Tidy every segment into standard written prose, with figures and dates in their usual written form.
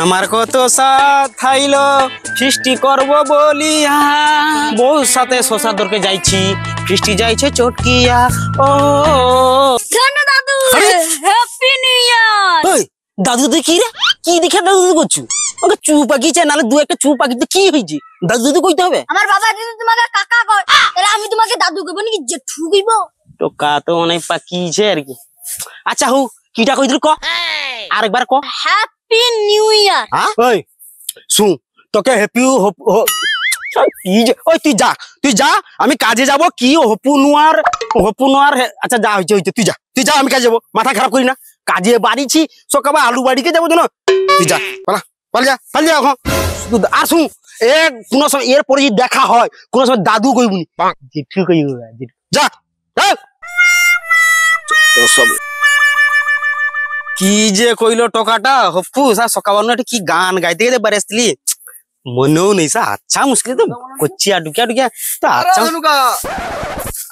আমার কত সাথ খাইল ফিস্টি করব বলিয়া বউ সাথে শ্বশুরদরকে যাইছি ফিস্টি যাইছে চটকিয়া ও ধন্য দাদু হ্যাপি নিউ ইয়ার। ওই দাদু তুই কি রে কি দেখে দাদু করছু ওকে চু পাকিছে নালে দু একটা চু পাকিতে কি হইছে দাদু দাদু কইতে হবে আমার বাবা যদি তোমাকে কাকা কয় তাহলে আমি তোমাকে দাদু কইব নাকি জেঠু কইব? তো কা তো অনেক পাকিছে আর কি। আচ্ছা হু কিটা কইদিল ক আরেকবার ক। Happy new year. হ্যাঁ ওই শুন তোকে হ্যাপি ওই তুই যা আমি কাজে যাব কি হপু নোয়ার আচ্ছা যা হইছে তুই যা আমি কাজে যাবো মাথা খারাপ করি না কাজে বাড়িছি সকালে আলু বাড়িকে যাবো জানো তুই যা পালা যা এখন আর শুন কোন সময় এরপরে যদি দেখা হয় কোন সময় দাদু কইবুনি জেঠু কইব যা কি যে কইলো টকাটা হপু সকাল কি গান গাইতে গেলে বাড়ি আসলি মনেও নেই আচ্ছা মুশকিল তো কচ্চিয়া ডুকিয়া তো আচ্ছা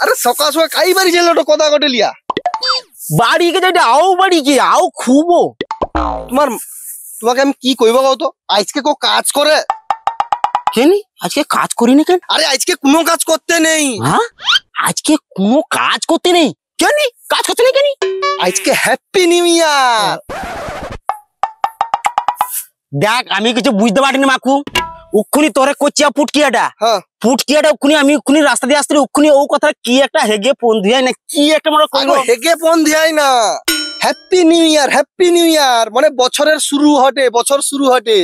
আরে সকাল সকাল কাই বাড়ি ছিল তো কথা কটে লিয়া বাড়ি কে যাইতে আও বাড়ি কি আও খুবো তোমাকে আমি কি কইব কও তো আজকে কো কাজ করে কেনি আজকে কাজ করি না কেন? আরে আজকে কোনো কাজ করতে নেই। হ্যাঁ আজকে কোনো কাজ করতে নেই কেন? কাজ করতে নেই কেন? আজকে হ্যাপি নিউ ইয়ার। দেখ আমি কিছু বুঝতে পারিনি মাকু উক্ষুনি তোরে কচ্চিয়া পুটকিয়াটা আমি উক্ষুনি রাস্তা দিয়ে আসতে উক্ষুনি ও কথা কি একটা হেগে ফোন দিয়াই না কি একটা মনে কইলো হেগে ফোন দিয়াই না হ্যাপি নিউ ইয়ার মানে বছরের শুরু হটে বছর শুরু হটে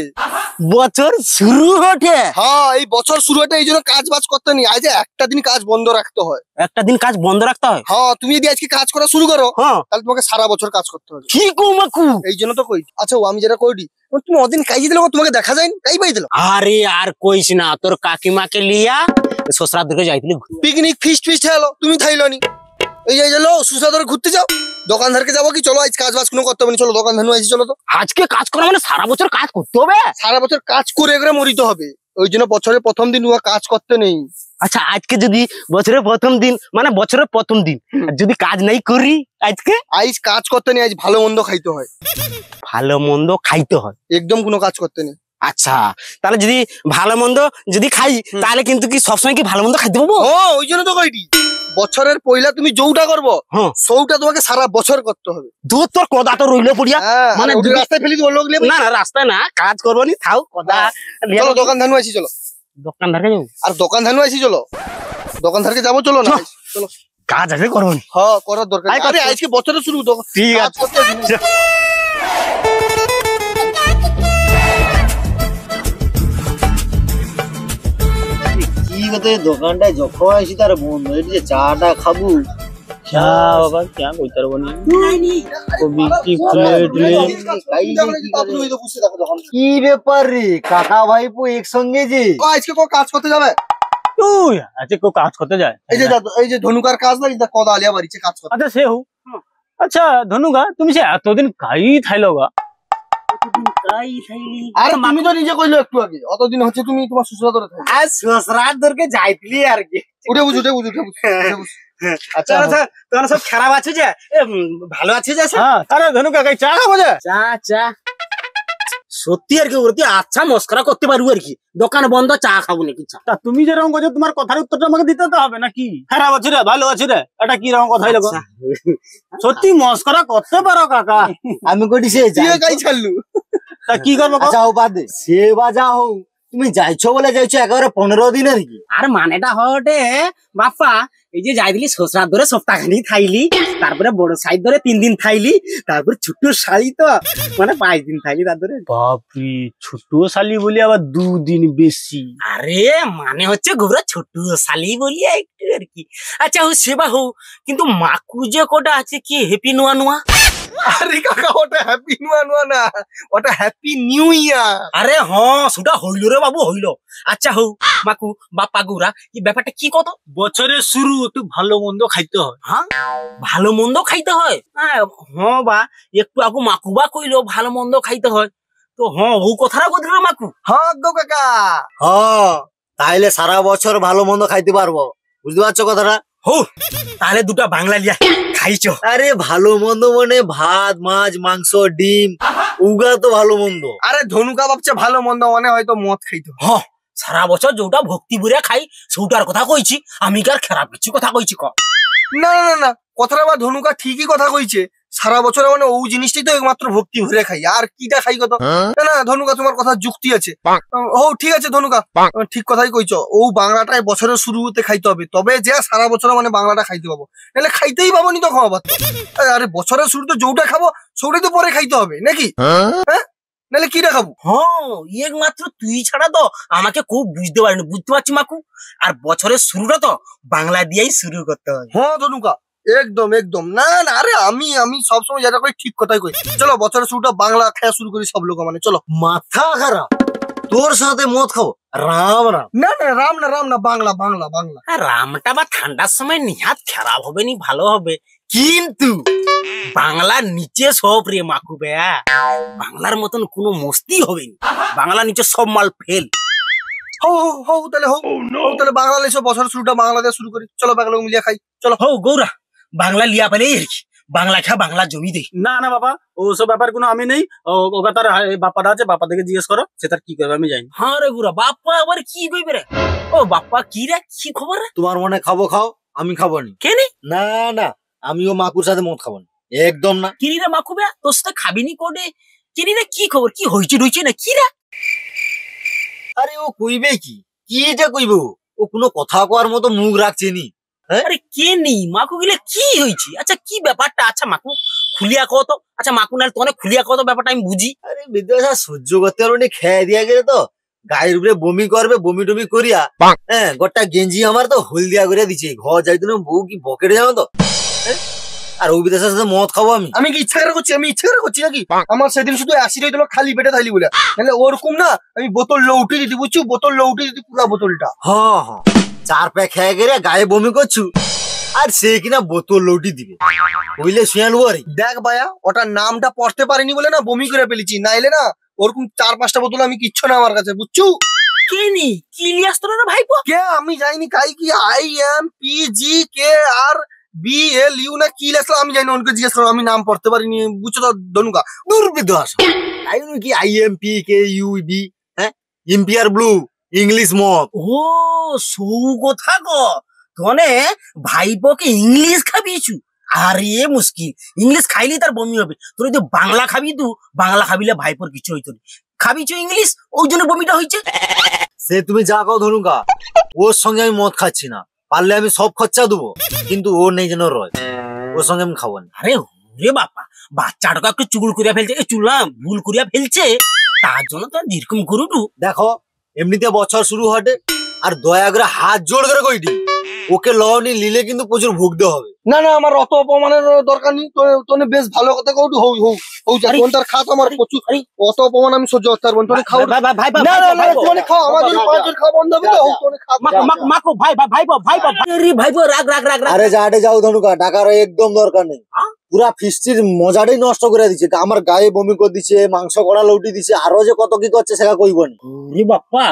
হ্যাঁ এই বছর শুরু হটে এই জন্য কাজ বাজ করতে নেই আজ একটা দিন কাজ বন্ধ রাখতে হয় হ্যাঁ তুমি যদি আজকে কাজ করা শুরু করো তাহলে তোমাকে সারা বছর কাজ করতে হবে কি কো মাকু এই জন্য তো কই আচ্ছা আমি যেটা কইডি তুমি ওদিন কাইয়ে দিলে তোমাকে দেখা যায় কাই পাই দিল আরে আর কইস না তোর কাকিমাকে লিয়া শ্বশুরদিকে যাইতিলি পিকনিক ফিস্ট হলো তুমি থাইলো নি এই যে চলো সুসাদর ঘুরতে যাও দোকানদারকে যাবো কি চলো আজ কাজ বাজ কোনো করতে হবে না চলো দোকান ধানু আইছি চলো তো আজকে কাজ করা মানে সারা বছর কাজ করতে হবে সারা বছর কাজ করে করে মরিতে হবে ওই জন্য বছরের প্রথম দিন কাজ করতে নেই। আচ্ছা আজকে যদি বছরের প্রথম দিন যদি কাজ নাই করি আজ কাজ করতে নেই আজ ভালো মন্দ খাইতে হয় একদম কোনো কাজ করতে নেই। আচ্ছা তাহলে যদি ভালো মন্দ যদি খাই তাহলে কিন্তু কি সবসময় কি ভালো মন্দ খাইতে পাবো? ওই জন্য তো কইটি বছরের পয়লা তুমি যৌটা করবো সৌটা তোমাকে সারা বছর করতে হবে। দূর তোর কদা তো রইলো পড়িয়া মানে রাস্তায় ফেলি দিব লোক না রাস্তায় না কাজ করবো নি থাও কদা চলো দোকান ধানু আইছি চলো দোকানদারকে যাবো আর দোকান ধানু আইছি চলো দোকানদারকে যাবো চলো না চলো কাজ আছে করবো নি হ্যাঁ করার দরকার আরে আজকে বছরের শুরু তো ঠিক আছে দোকানটায় যখন আসি তার বন্ধ যে চাটা খাবো কি ব্যাপার রে কাকা ভাইপো একসঙ্গে যে আজকে কাজ করতে যাবে তুই আজকে কাজ করতে যায় এই যে ধনুকার কাজ না কদা আলিয়া বাড়িতে কাজ করতে আচ্ছা সে হু আচ্ছা ধনুকা তুমি সে এতদিন কাই থাইলো গা আরে তুমি তো নিজে কইলো একটু আগে অতদিন হচ্ছে তুমি তোমার শ্বশুরদরে থাকো আর শ্বশুরদরকে যাইতলি আর কি উঠে বুঝ আচ্ছা তোরা সব খারাপ আছে যে ভালো আছে যে আরে ধনুকা কাই চা খাবো যে চা সত্যি আর কি ওরতি আচ্ছা মস্করা করতে পারবো আর কি দোকান বন্ধ চা খাবো নাকি তা তুমি যেরকম করছো তোমার কথার উত্তরটা আমাকে দিতে তো হবে নাকি খারাপ আছে রে ভালো আছে রে এটা কি রকম কথাই লাগো সত্যি মস্করা করতে পারো কাকা আমি কইছি সে গাই ছাড়লু তা কি করবো যাও বাদে সে বাজা হোক তুমি যাইছো বলে যাইছো একেবারে 15 দিনের কি আর মানেটা হটে বাপ্পা এই যে যাইলি শ্বশুরার ধরে সপ্তাহখানি থাইলি তারপরে বড় সাইড ধরে 3 দিন থাইলি তারপরে ছোট শালি তো মানে 5 দিন থাইলি তারপরে বাপরে ছোট শালি বলি আবার 2 দিন বেশি আরে মানে হচ্ছে ঘুরে ছোট শালি বলি একটু আর কি আচ্ছা হো সেবা হো কিন্তু মাকু যে কোটা আছে কি হ্যাপি নোয়া আরে কাকা ওটা হ্যাপি নোয়া না ওটা হ্যাপি নিউ ইয়ার আরে হ্যাঁ সেটা হইলো রে বাবু হইলো আচ্ছা হো মাকু বাপ্পা গুরা এই ব্যাপারটা কি কত বছরের শুরু একটু ভালো মন্দ খাইতে হয় হ্যাঁ ভালো মন্দ খাইতে হয় হ্যাঁ বা একটু আগু মাকু বা কইলো ভালো মন্দ খাইতে হয় তো হ্যাঁ ও কথাটা কইলো মাকু হ্যাঁ গো কাকা তাইলে সারা বছর ভালো মন্দ খাইতে পারবো বুঝতে পারছো কথাটা হো তাহলে দুটা বাংলা লিয়া খাইছো। আরে ভালো মন্দ মানে ভাত মাছ মাংস ডিম উগা তো ভালো মন্দ। আরে ধনুকা ভাবছে ভালো মন্দ মানে হয়তো মদ খাইতো। হ সারা বছর যেটা ভক্তি বুড়িয়া খাই সেটার কথা কইছি, আমি কি আর খারাপ কিছু কথা কইছি ক? না না না না, কথাটা বা ধনুকা ঠিকই কথা কইছে। সারা বছর মানে ও জিনিসটাই তো একমাত্র ভক্তি ভরে খাই, আর কিটা খাই কত? না না ধনুকা, তোমার কথা যুক্তি আছে। ও ঠিক আছে ধনুকা, ঠিক কথাই কইছো। ও বাংলাটাই বছরের শুরুতে খাইতে হবে, তবে যে সারা বছর মানে বাংলাটা খাইতে পাবো, নাহলে খাইতেই পাবো নি তো খাওয়া। আরে বছরের শুরুতে যেটা খাবো সেটাই তো পরে খাইতে হবে নাকি? হ্যাঁ নাহলে কিটা খাবো? হ্যাঁ একমাত্র তুই ছাড়া তো আমাকে খুব বুঝতে পারিনি, বুঝতে পারছি মাকু। আর বছরের শুরুটা তো বাংলা দিয়েই শুরু করতে হবে। হ্যাঁ ধনুকা একদম একদম। না না আরে আমি আমি সবসময় যেটা করি ঠিক কথাই কই। চলো বছরের শুরুটা বাংলা খাওয়া শুরু করি সব লোক মানে। চলো। মাথা খারাপ তোর সাথে মদ খাবো? রাম রাম। না না রাম না রাম না, বাংলা বাংলা বাংলা। রামটা বা ঠান্ডার সময় নিহাত খারাপ হবে নি, ভালো হবে, কিন্তু বাংলার নিচে সব রে মাকু বেয়া, বাংলার মতন কোনো মস্তি হবে নি, বাংলার নিচে সব মাল ফেল। হও হও তাহলে হও তাহলে বাংলা লেসো, বছরের শুরুটা বাংলা দিয়ে শুরু করি। চলো বাংলা মিলিয়ে খাই চলো। হও গৌরা বাংলা লিয়া পেলেই আর কি, বাংলা খা বাংলা জমি দে। না না বাবা ওসব ব্যাপার কোনো আমি নেই। ওকে তার বাপাটা আছে, বাপা থেকে জিজ্ঞেস করো, সে তার কি করবে আমি জানি। হ্যাঁ রে গুরা, বাপ্পা আবার কি কইবে রে? ও বাপ্পা কি রে, কি খবর রে? তোমার মনে খাবো খাও, আমি খাবো নি। কেনে না না আমিও মাকুর সাথে মদ খাবো না, একদম না। কিনি রে মাকু বেয়া, তোর সাথে খাবিনি কোডে? কিনি রে, কি খবর, কি হইছে রইছে না কি রে? আরে ও কইবে কি, কি এটা কইবে? ও কোনো কথা কওয়ার মতো মুখ রাখছে নি। আরে কে নেই মাকু গিলে কি হয়েছে? আচ্ছা কি ব্যাপারটা, আচ্ছা মাকু খুলিয়া কত। আচ্ছা মাকু নাহলে তোনে খুলিয়া কত ব্যাপারটা আমি বুঝি। আরে বিদ্যাসার সহ্য করতে পারবো না, খেয়ে দিয়া গেলে তো গায়ের উপরে বমি করবে, বমি টমি করিয়া হ্যাঁ গোটা গেঞ্জি আমার তো হলদিয়া করে দিচ্ছে। ঘর যাইতে না বউ কি বকেটে যাবো তো। আর ওই বিদেশের সাথে মদ খাবো আমি? আমি কি ইচ্ছা করে করছি? আমি ইচ্ছা করে করছি নাকি? আমার সেদিন শুধু অ্যাসিড হইতো খালি পেটে থাইলি বলে, নাহলে ওরকম না আমি বোতল লউটে দিতি, বুঝছো? বোতল লউটে দিতি পুরা বোতলটা। হ্যাঁ হ্যাঁ 4 প্যাক খেয়ে গেলে গায়ে বমি করছু, আর সে কিনা বোতল লউটি দিবে, বুঝলে শুয়ান আরে। দেখ ভাইয়া, ওটার নামটা পড়তে পারিনি বলে না বমি করে ফেলেছি, নাইলে না ওরকম 4-5টা বোতল আমি কিচ্ছু না আমার কাছে, বুঝছো? কে নি কি লিয়াস তোর রে ভাইপো? কে আমি যাইনি কাই কি IMPGKRBLU না কি লেখলো আমি জানি, ওনকে জিজ্ঞেস করো, আমি নাম পড়তে পারিনি, বুঝছো তো ধনুকা? দুর্বিদস তাই কি IMPKUB হ্যাঁ ইম্পিয়ার ব্লু ইংলিশ মদ। ও সৌ কথা গো, তোনে ভাইপোকে ইংলিশ খাবিয়েছু? আরে মুশকিল, ইংলিশ খাইলে তার বমি হবে। তোর যদি বাংলা খাবি, তু বাংলা খাবিলে ভাইপোর কিছু হইতো না, খাবিছো ইংলিশ, ওই জন্য বমিটা হয়েছে। সে তুমি যা কও ধনুকা, ওর সঙ্গে আমি মদ খাচ্ছি না, পারলে আমি সব খরচা দেবো, কিন্তু ও নেই যেন রয়, ওর সঙ্গে আমি খাবো না। আরে রে বাপা, বাচ্চাটাকে একটু চুল করিয়া ফেলছে, চুলা ভুল করিয়া ফেলছে, তার জন্য তো যেরকম করুটু। দেখো এমনিতে বছর শুরু হটে, আর দয়া করে হাত জোড় করে কইটি ওকে লওনি লিলে কিন্তু প্রচুর ভুগতে হবে। না না আমার অত অপমানের দরকার নেই, তোনে বেশ ভালো কথা কও, হউ হউ হউ যা কোন তার খাত আমার প্রচুর, অত অপমান আমি সহ্য করতে পারবো না। তোনে খাও ভাই ভাই ভাই না না না তোনে খাও, আমার জন্য 5 জন খাওয়া বন্ধ হবে তো, হউ তোনে খাও। মাকো ভাই ভাই ভাইপো ভাইপো, আরে ভাইপো রাগ রাগ রাগ রাগ। আরে যাটে যাও ধনুকা, টাকার একদম দরকার নেই। পুরা ফিস্টির মজাটাই নষ্ট করে দিচ্ছে, আমার গায়ে বমি করে দিচ্ছে, মাংস কড়া লউটি দিচ্ছে, আরো যে কত কি করছে সেটা কইবনি। রে বাপ্পা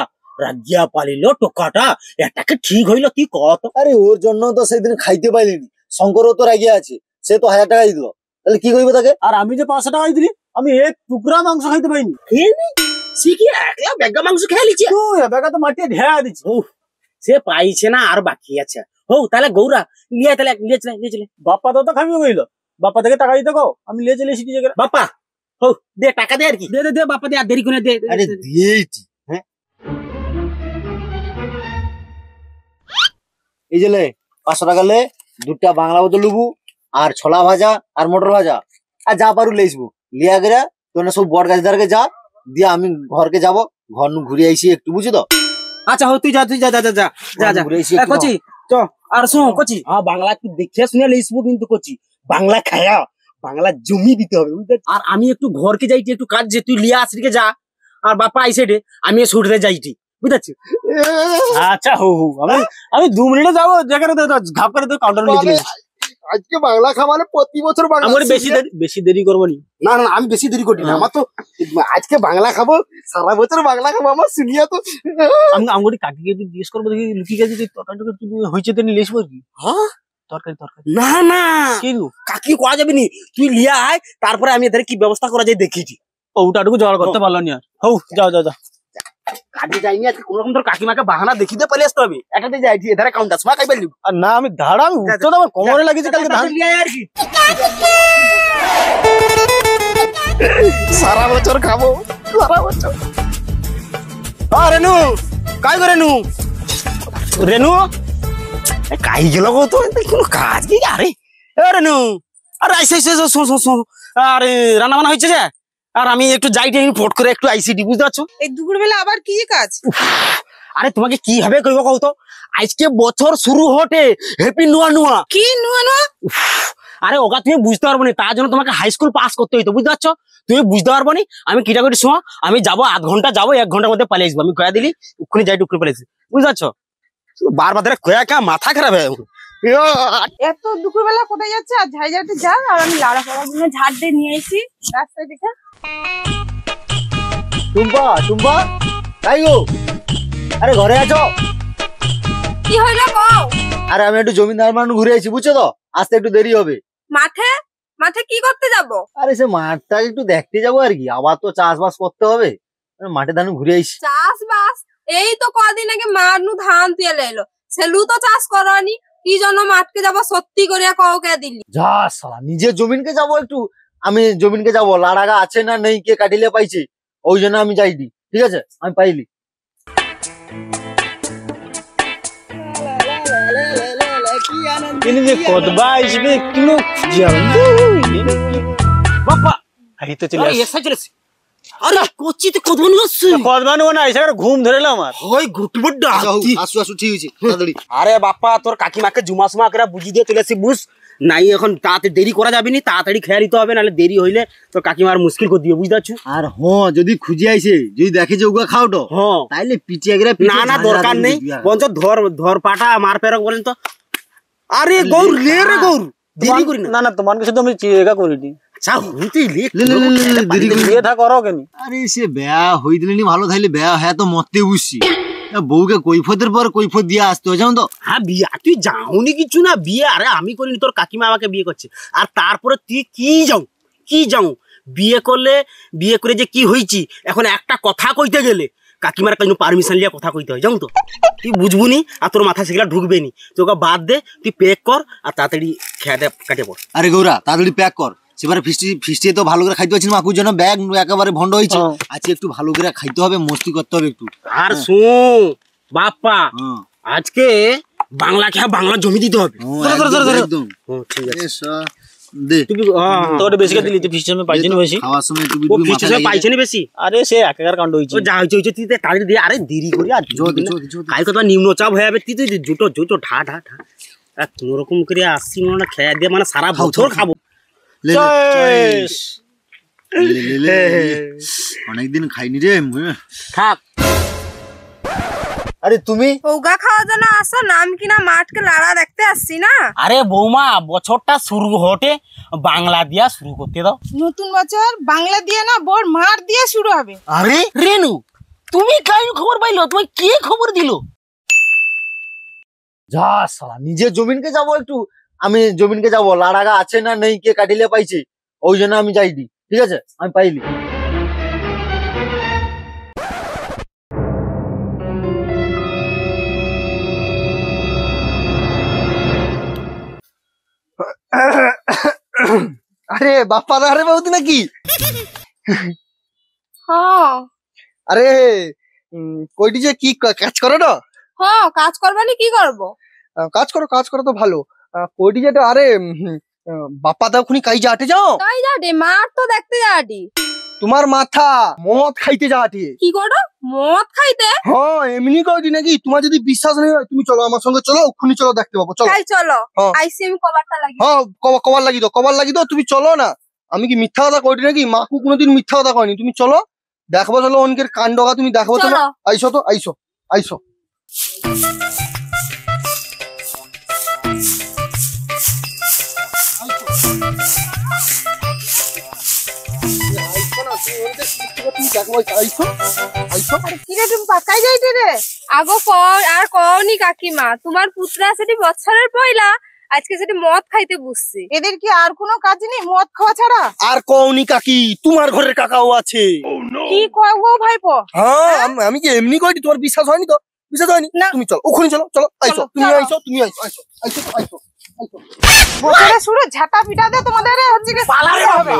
রাজ্যা পালিল টোকাটা, এটাকে ঠিক হইলো তুই কত? আরে ওর জন্য তো সেদিন খাইতে পাইলিনি, শঙ্করও তো রাগিয়া আছে, সে তো 1000 টাকাই দিল, তাহলে কি কইবে তাকে? আর আমি যে 500 টাকা দিলি, আমি এক টুকরা মাংস খাইতে পাইনি। সে কি একলা বেগা মাংস খেয়ে লিছে? তুই বেগা তো মাটিয়ে ঢেয়া দিচ্ছি। সে পাইছে না আর বাকি আছে। হো তাহলে গৌরা লিয়ে তাহলে লিয়ে চলে। বাপ্পা তো খাবি কইলো, বাপ্পা থেকে টাকা দিতে কও, আমি লিয়ে চলে এসেছি জায়গা। বাপ্পা হো দে টাকা দে, আর কি দে দে বাপ্পা দে, আর দেরি করে দে। আরে দিয়েইছি হ্যাঁ, এই যে লে 500 টাকা লে, 2টা বাংলা বোতল লুবু, আর ছোলা ভাজা আর মটর ভাজা, আর যা পারু লেইসবু লিয়া গেরা তোনে সব বড় গাছদারকে যা দিয়া, আমি ঘরকে যাব, ঘর নু ঘুরে আইছি একটু, বুঝি তো? আচ্ছা হো তুই যা যা যা যা যা ঘুরে আইছি এ, একটু। কচি চ, আর শোন কচি, হ্যাঁ বাংলা একটু দেখে শুনে লইসবো, কিন্তু কচি বাংলা খায়া বাংলা জমি দিতে হবে, বুঝতে? আর আমি একটু ঘরকে যাইটি, একটু কাজ যে তুই লিয়া আসরিকে যা, আর বাপ্পা আইসে রে আমি ছুটতে যাইটি, বুঝতে? আচ্ছা হো হো, আমি 2 মিনিটে যাবো, যেখানে ঘাপ করে তো কাউন্টার নিয়ে চলে যাবো। আজকে বাংলা খাওয়া মানে প্রতি বছর বাংলা। আমার বেশি দেরি করবো নি। না না আমি বেশি দেরি করি না, আমার তো আজকে বাংলা খাবো, সারা বছর বাংলা খাবো, আমার শুনিয়া তো আমি কাকিকে জিজ্ঞেস করবো, দেখি লুকিয়ে গেছি তরকারি হয়েছে তো নিয়ে এসবো আর কি। হ্যাঁ তরকারি তরকারি না না কি গো? কাকি করা যাবে নি, তুই লিয়া আয়, তারপরে আমি এদের কি ব্যবস্থা করা যায় দেখিছি। ওটাটুকু জোগাড় করতে পারলো না আর। হও যাও যাও যাও। কাজে যাইনি আজকে, কোন রকম তোর কাকিমাকে বাহানা দেখিতে পারি আসতে হবে। এটাতে যাই এধারে কাউন্টার সময় খাই পারলি আর না আমি ধাড়া আমি উঠতে তো আমার কোমরে লাগিয়েছে কালকে ধান। লিয়া আর কি সারা বছর খাবো, সারা বছর। রেনু কাই গো রেনু, রেনু কাই গেল গো, তো কোনো কাজ কি? আরে রেনু, আরে আইসে আরে রান্না বান্না হয়েছে যে, আর আমি একটু যাইতে ফট করে একটু আইসিডি, বুঝতে পারছো? এই দুপুরবেলা আবার কি কাজ? আরে তোমাকে কিভাবে কইব কও তো, আজকে বছর শুরু হটে, হ্যাপি নুয়া নুয়া। কি নুয়া নুয়া? আরে ওগা তুমি বুঝতে পারবো না, তার জন্য তোমাকে হাই স্কুল পাস করতে হইতো, বুঝতে পারছো? তুমি বুঝতে পারবো না, আমি কিটা করে শোয়া, আমি যাবো আধ ঘন্টা যাবো, 1 ঘন্টার মধ্যে পালিয়ে আসবো। আমি কয়া দিলি উক্ষুনি যাই টুকরে পালিয়েছি, বুঝতে পারছো? বারবার ধরে কয়া কা মাথা খারাপ হয়ে এত দুপুরবেলা কোথায় যাচ্ছে? আর ঝাড় ঝাড়তে যা, আর আমি লাড়া পাড়া গুলো ঝাড় দিয়ে নিয়ে এসি রাস্তায় দেখে। টুম্পা টুম্পা তাই গো, আরে ঘরে আছো? কি হইলো কও? আরে আমি একটু জমিদার মানুষ ঘুরে আইছি, বুঝছো তো, আসতে একটু দেরি হবে। মাঠে মাঠে কি করতে যাব? আরে সে মাঠটা একটু দেখতে যাবো আর কি, আবার তো চাষবাস করতে হবে, মাঠে ধান ঘুরে আইছি। চাষবাস? এই তো কদিন আগে মানু ধান তুলে এলো, সেলু তো চাষ করনি, কি জন্য মাঠকে যাব? সত্যি করিয়া কও কে দিলি? যা সালা, নিজের জমিনকে যাবো একটু, আমি জমিনকে যাবো, লাড়াগা আছে না নেই, কে কাটিলে পাইছে, ওই জন্য আমি যাইনি, ঠিক আছে? আমি পাইলি। তিনি যে কদবা আসবে কিনো বাবা এই তো চলে আরে আসছে। এসে চলেছে। আরে কোচিতে কদমন গছছে, কদবা নেবো না, এসে ঘুম ধরে এলো আমার। হয় গুটবট ডাকি। আসু আসু, ঠিক আছে তাড়াতাড়ি। আরে বাপ্পা, তোর কাকিমাকে জুমা সুমা করে বুঝি দিয়ে চলেছি, বুঝ নাই এখন তাড়াতাড়ি দেরি করা যাবে নি, তাড়াতাড়ি খেয়াল দিতে হবে, নাহলে দেরি হইলে তোর কাকিমার মুশকিল করে দিও, বুঝতে পারছো? আর যদি খুঁজে আইছে, যদি দেখে যে ওগুলা খাও তো, হ্যাঁ তাইলে পিছিয়ে গেলে না না দরকার নেই, বঞ্চ ধর পাটা মার পেরক বলেন তো। আরে গৌর লে রে গৌর, দেরি করি না। না না তোমার কাছে তো আমি চিন্তা করিনি। আচ্ছা হুইতেই লে দেরি করি। বিয়ে থা করো কেন? আরে সে বেয়া হই দিলেনি ভালো, থাইলে বেয়া হ্যাঁ তো মরতে বুঝছি, বউকে কৈফতের পর কৈফত দিয়ে আসতে হয়, জানো তো? হ্যাঁ বিয়া তুই যাওনি কিছু না, বিয়ে আরে আমি করিনি, তোর কাকিমা আমাকে বিয়ে করছে। আর তারপরে তুই কি যাও বিয়ে করলে, বিয়ে করে যে কি হয়েছি, এখন একটা কথা কইতে গেলে কাকিমার কাছে পারমিশন লিয়া কথা কইতে হয়, জানো তো? তুই বুঝবুনি, আর তোর মাথা সেগুলা ঢুকবে নি, তোকে বাদ দে, তুই প্যাক কর আর তাড়াতাড়ি খেয়াটা কাটে পড়। আরে গৌরা তাড়াতাড়ি প্যাক কর, সেবারে ফিস্টি তো ভালো করে খাইতে পারছি না, মাকুর জন্য ব্যাগ একেবারে ভন্ড হয়েছে, আজকে একটু ভালো করে খাইতে হবে, মস্তি করতে হবে একটু। আর শোন বাপ্পা, হ্যাঁ আজকে বাংলা খেয়া বাংলা জমি দিতে হবে। একদম ঠিক আছে দে, তুই তোর বেশি কে দিলি, তুই ফিস্টের সময় পাইছিস বেশি। খাওয়ার সময় একটু ও ফিস্টের সময় পাইছে না বেশি। আরে সে একাকার কাণ্ড হয়েছে। ও যা হয়েছে তুই তাড়াতাড়ি দিয়ে, আরে দেরি করি আর কাল কথা নিম্নচাপ হয়ে যাবে, তুই জুটো ঢা ঢা ঢা আর কোন রকম করে আসছি মনে না খেয়ে দিয়ে, মানে সারা বছর খাবো। অনেকদিন খাইনি রে। থাক আরে তুমি ওগা খাওয়ার জন্য আসো, নাম কিনা মাঠকে লাড়া দেখতে আসছি না। আরে বৌমা, বছরটা শুরু হটে, বাংলা দিয়া শুরু করতে দাও। নতুন বছর বাংলা দিয়ে না, বড় মার দিয়ে শুরু হবে। আরে রেনু, তুমি কাই খবর পাইলো? তোমায় কে খবর দিল? যা সালা, নিজের জমিনকে যাবো একটু, আমি জমিনকে যাবো, লাড়াগা আছে না নেই, কে কাটিলে পাইছে, ওই জন্য আমি যাইনি, ঠিক আছে? আমি পাইলি। আরে বাপ্পা দা, আরে বৌদি নাকি? হ্যাঁ আরে কইটি যে কি কাজ করো না? হ্যাঁ, কাজ করবানি কি করবো? কাজ করো তো ভালো। কইটি যেটা, আরে বাপ্পা দা খুনি কাই যাটে যাও? তাই যাটি মাঠ তো দেখতে যাটি। তোমার মাথা মদ খাইতে যাটে। কি করো? মদ খাইতে? হ্যাঁ এমনি কইটি নাকি? তোমার যদি বিশ্বাস নেই হয় তুমি চলো আমার সঙ্গে, চলো ওখানে, চলো দেখতে পাবো, চলো। তাই চলো, হ্যাঁ। আইসি আমি কভারটা লাগি। হ্যাঁ কবার লাগি দাও, তুমি চলো না। আমি কি মিথ্যা কথা কইটি নাকি? মাকু কোনোদিন মিথ্যা কথা কয়নি। তুমি চলো দেখবো, চলো অনেকের কাণ্ডগা তুমি দেখবো, চলো। চলো। আইসো তো, আইসো। কিরে তুমি পাকাই যাইতে রে? আগো আর কওনি কাকিমা, তোমার পুত্রা সেটি বছরের পয়লা আজকে সেটা মদ খাইতে বসছে। এদের কি আর কোনো কাজ নেই মদ খাওয়া ছাড়া? আর কওনি কাকি, তোমার ঘরের কাকাও আছে। কি কয় গো ভাইপো? হ্যাঁ, আমি কি এমনি কইনি? তোমার বিশ্বাস হয়নি তো? বিশ্বাস হয়নি? না। তুমি চলো, ওখানে চলো, চলো, আইসো, তুমি চলো। আইসো, তুমি আইসো, আইসো, আইসো, আইসো। বছরে শুরু ঝাঁটা পিটা দে তোমাদের হচ্ছে কি পালারে হবে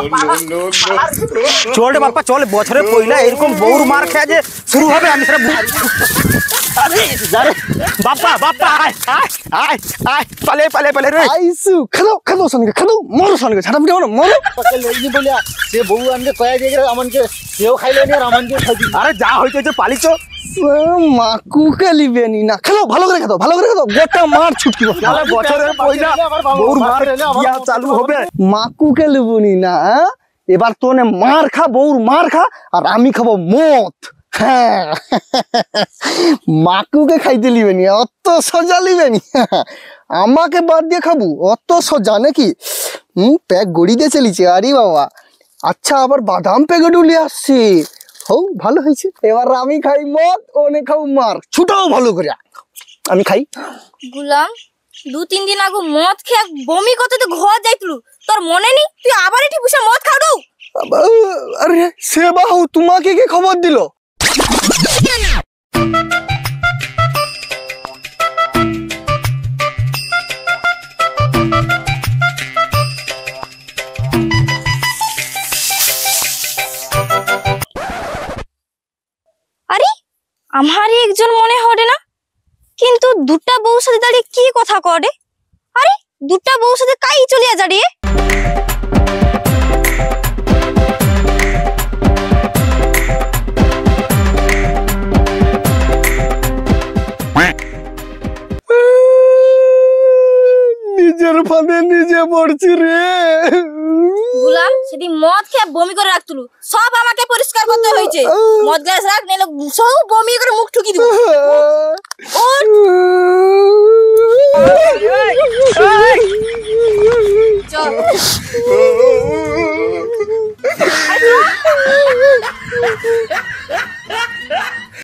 চল রে বাপ্পা চল, বছরের পয়লা এরকম বউর মার খেয়ে যে শুরু হবে আমি সেটা আরে যারে বাপ্পা বাপ্পা আয় আয় আয় আয় পালে পালে পালে রে আইসু, খাদো, খাদো সনকে, খাদো, মরো সনকে, ছাড়া পিটা মরো। লইনি বলিয়া সে বউ আনকে কয়া দিয়ে গেলে আমানকে সেও খাইলো নি আর আমানকে খাইছি। আরে যা হইতেছে পালিছ মাকুকে লিবেনি না, খেলো ভালো করে, খেতো ভালো করে, খেতো গোটা মার ছুটকি তাহলে বছরের পয়লা বউর মার দিয়া চালু হবে। মাকুকে লিবনি না, এবার তো মার খা, বউর মার খা, আর আমি খাবো মদ। হ্যাঁ, মাকুকে খাইতে লিবেনি, অত সোজা লিবেনি, আমাকে বাদ দিয়ে খাবো অত সোজা নাকি? প্যাক গড়ি দিয়ে চলিছে। আরে বাবা, আচ্ছা আবার বাদাম প্যাকেট উলিয়ে আসছে। হও, ভালো হয়েছে, এবার আমি খাই মদ, ওনে খাও মার। ছুটাও ভালো করে, আমি খাই। গুলাম 2-3 দিন আগে মদ খেয়ে বমি করতে তো ঘর যাইতলু, তোর মনে নেই? তুই আবার এটি বসে মদ খাওয়াও? আরে সে বাহু, তোমাকে কে খবর দিল? আরে আমারই একজন মনে হরে না, কিন্তু দুটা বউর সাথে দাঁড়িয়ে কি কথা করে? আরে দুটা বউর সাথে কাই চলিয়া দাঁড়িয়ে? নিজের ফাঁদে নিজে পড়ছি রে। গুলাম সেদিন মদ খেয়ে বমি করে রাখতুলু, সব আমাকে পরিষ্কার করতে হয়েছে। মদ গ্লাস রাখ, নাইলে সব বমি করে মুখ ঠুকি দিব।